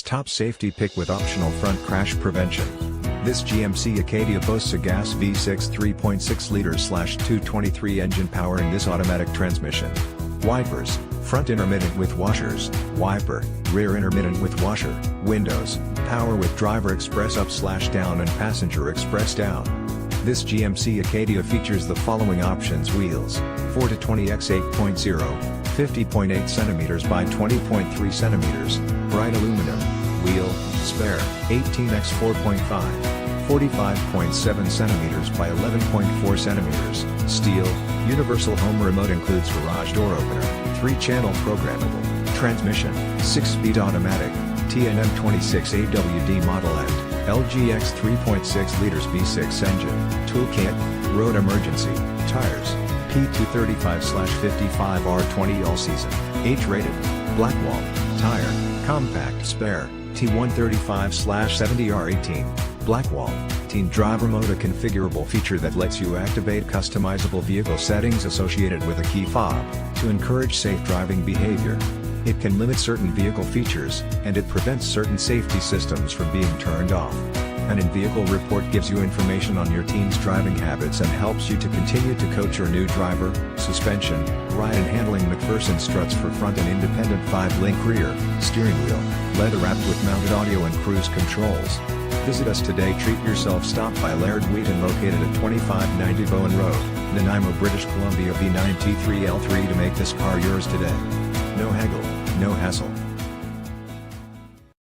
IIHS Top Safety Pick with optional front crash prevention. This GMC ACADIA boasts a gas V6 3.6 L/223 engine powering this automatic transmission. Wipers, front intermittent with washers, wiper, rear intermittent with washer, windows, power with driver express up/down and passenger express down. This GMC ACADIA features the following options: wheels, 4-20 x 8.0, 50.8 cm by 20.3 cm, bright aluminum, wheel, spare, 18 x 4.5, 45.7 cm by 11.4 cm, steel, universal home remote includes garage door opener, 3-channel programmable, transmission, 6-speed automatic, TNM26 AWD model and LGX 3.6 liters V6 engine, toolkit, road emergency, tires, P235/55 R20 all season, H-rated, blackwall, tire, compact spare, T135/70 R18, blackwall, teen driver mode, a configurable feature that lets you activate customizable vehicle settings associated with a key fob, to encourage safe driving behavior. It can limit certain vehicle features, and it prevents certain safety systems from being turned off. An in-vehicle report gives you information on your teen's driving habits and helps you to continue to coach your new driver. Suspension, ride and handling McPherson struts for front and independent 5-link rear, steering wheel, leather wrapped with mounted audio and cruise controls. Visit us today. Treat yourself. Stop by Laird Wheaton, located at 2590 Bowen Road, Nanaimo, British Columbia V9 T3L3 to make this car yours today. No haggle, no hassle.